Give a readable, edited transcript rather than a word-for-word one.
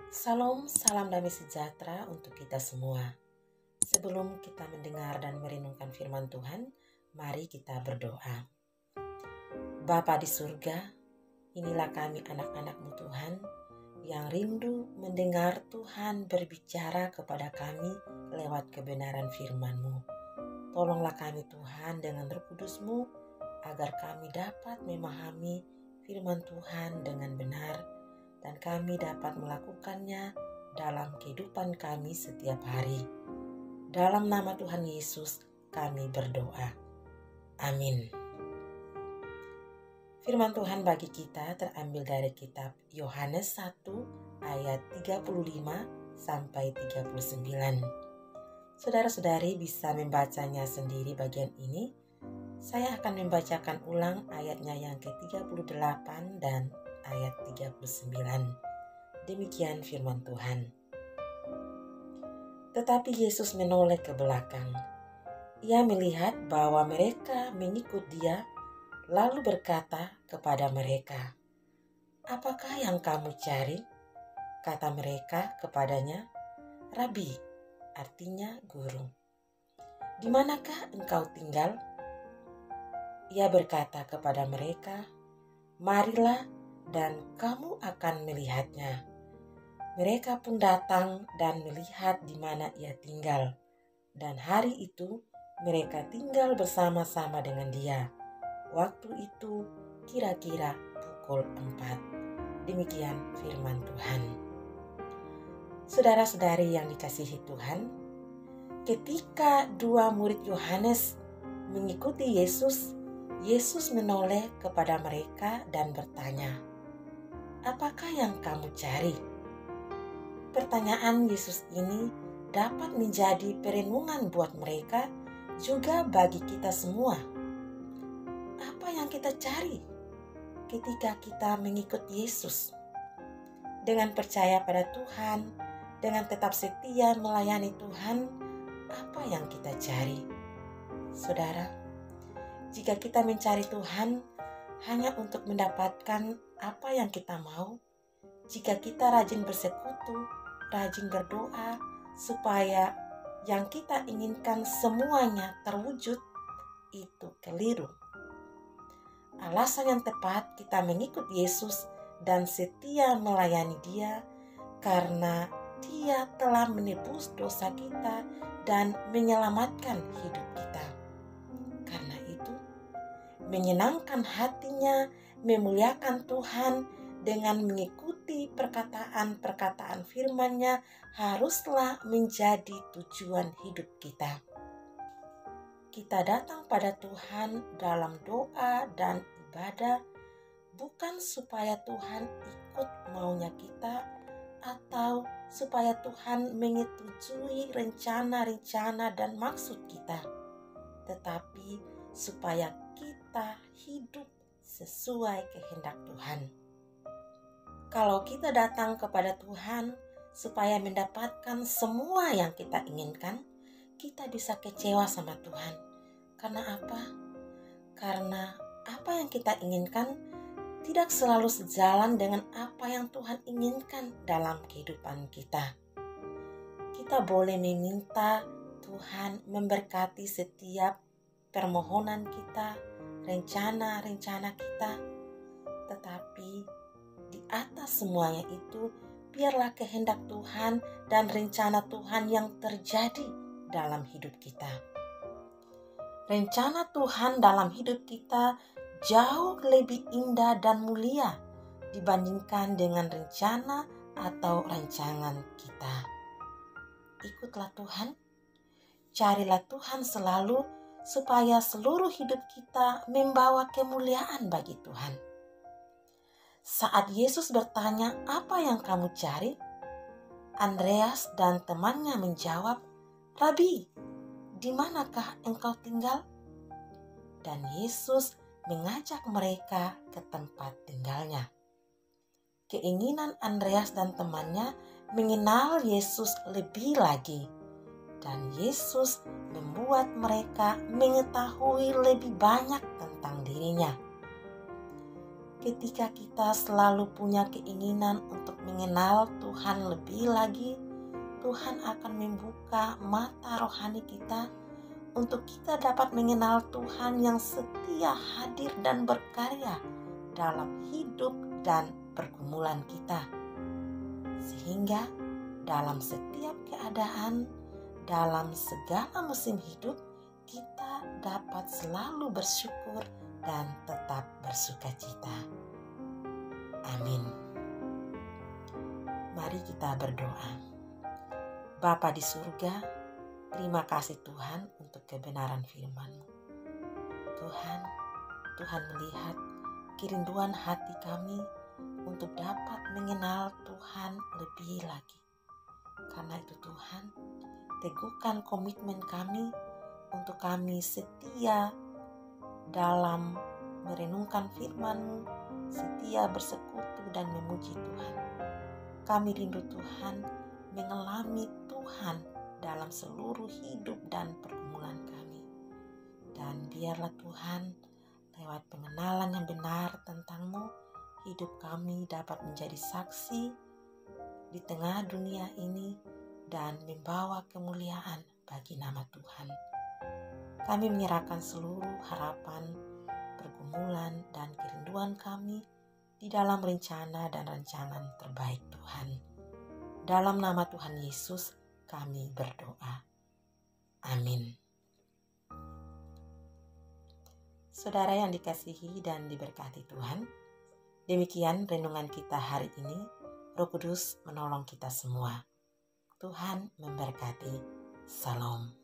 Salam, salam damai sejahtera untuk kita semua. Sebelum kita mendengar dan merenungkan firman Tuhan, mari kita berdoa. Bapa di surga, inilah kami anak-anak-Mu Tuhan, yang rindu mendengar Tuhan berbicara kepada kami lewat kebenaran firman-Mu. Tolonglah kami Tuhan dengan Roh Kudus-Mu, agar kami dapat memahami firman Tuhan dengan benar, dan kami dapat melakukannya dalam kehidupan kami setiap hari. Dalam nama Tuhan Yesus kami berdoa. Amin. Firman Tuhan bagi kita terambil dari kitab Yohanes 1 ayat 35 sampai 39. Saudara-saudari bisa membacanya sendiri bagian ini. Saya akan membacakan ulang ayatnya yang ke-38 dan ayat 39. Demikian firman Tuhan. Tetapi Yesus menoleh ke belakang. Ia melihat bahwa mereka mengikut Dia, lalu berkata kepada mereka, "Apakah yang kamu cari?" Kata mereka kepadanya, "Rabi," artinya guru. "Di manakah engkau tinggal?" Ia berkata kepada mereka, "Marilah dan kamu akan melihatnya." Mereka pun datang dan melihat di mana ia tinggal. Dan hari itu mereka tinggal bersama-sama dengan dia. Waktu itu kira-kira pukul 4. Demikian firman Tuhan. Saudara-saudari yang dikasihi Tuhan, ketika dua murid Yohanes mengikuti Yesus, Yesus menoleh kepada mereka dan bertanya, "Apakah yang kamu cari?" Pertanyaan Yesus ini dapat menjadi perenungan buat mereka, juga bagi kita semua. Apa yang kita cari ketika kita mengikut Yesus? Dengan percaya pada Tuhan, dengan tetap setia melayani Tuhan, apa yang kita cari? Saudara, jika kita mencari Tuhan hanya untuk mendapatkan apa yang kita mau, jika kita rajin bersekutu, rajin berdoa supaya yang kita inginkan semuanya terwujud, itu keliru. Alasan yang tepat kita mengikut Yesus dan setia melayani Dia karena Dia telah menebus dosa kita dan menyelamatkan hidup kita. Karena itu, menyenangkan hatinya, memuliakan Tuhan dengan mengikuti perkataan-perkataan firman-Nya haruslah menjadi tujuan hidup kita. Kita datang pada Tuhan dalam doa dan ibadah bukan supaya Tuhan ikut maunya kita atau supaya Tuhan menyetujui rencana-rencana dan maksud kita, tetapi supaya kita hidup sesuai kehendak Tuhan. Kalau kita datang kepada Tuhan supaya mendapatkan semua yang kita inginkan, kita bisa kecewa sama Tuhan. Karena apa? Karena apa yang kita inginkan tidak selalu sejalan dengan apa yang Tuhan inginkan dalam kehidupan kita. Kita boleh meminta Tuhan memberkati setiap permohonan kita, rencana-rencana kita, tetapi di atas semuanya itu, biarlah kehendak Tuhan dan rencana Tuhan yang terjadi dalam hidup kita. Rencana Tuhan dalam hidup kita jauh lebih indah dan mulia dibandingkan dengan rencana atau rancangan kita. Ikutlah Tuhan, carilah Tuhan selalu supaya seluruh hidup kita membawa kemuliaan bagi Tuhan. Saat Yesus bertanya, "Apa yang kamu cari?" Andreas dan temannya menjawab, "Rabi, di manakah engkau tinggal?" Dan Yesus mengajak mereka ke tempat tinggalnya. Keinginan Andreas dan temannya mengenal Yesus lebih lagi, dan Yesus membuat mereka mengetahui lebih banyak tentang dirinya. ketika kita selalu punya keinginan untuk mengenal Tuhan lebih lagi, Tuhan akan membuka mata rohani kita untuk kita dapat mengenal Tuhan yang setia, hadir dan berkarya dalam hidup dan pergumulan kita. Sehingga dalam setiap keadaan, dalam segala musim hidup, kita dapat selalu bersyukur dan tetap bersukacita. Amin. Mari kita berdoa. Bapa di surga, terima kasih Tuhan untuk kebenaran firman-Mu. Tuhan melihat kerinduan hati kami untuk dapat mengenal Tuhan lebih lagi. Karena itu Tuhan, teguhkan komitmen kami untuk kami setia dalam merenungkan firman-Mu, setia bersekutu dan memuji Tuhan. Kami rindu Tuhan mengalami Tuhan dalam seluruh hidup dan pergumulan kami. Dan biarlah Tuhan, lewat pengenalan yang benar tentang-Mu, hidup kami dapat menjadi saksi di tengah dunia ini dan membawa kemuliaan bagi nama Tuhan. Kami menyerahkan seluruh harapan, pergumulan, dan kerinduan kami di dalam rencana dan rancangan terbaik Tuhan. Dalam nama Tuhan Yesus kami berdoa. Amin. Saudara yang dikasihi dan diberkati Tuhan, demikian renungan kita hari ini. Roh Kudus menolong kita semua. Tuhan memberkati. Salam.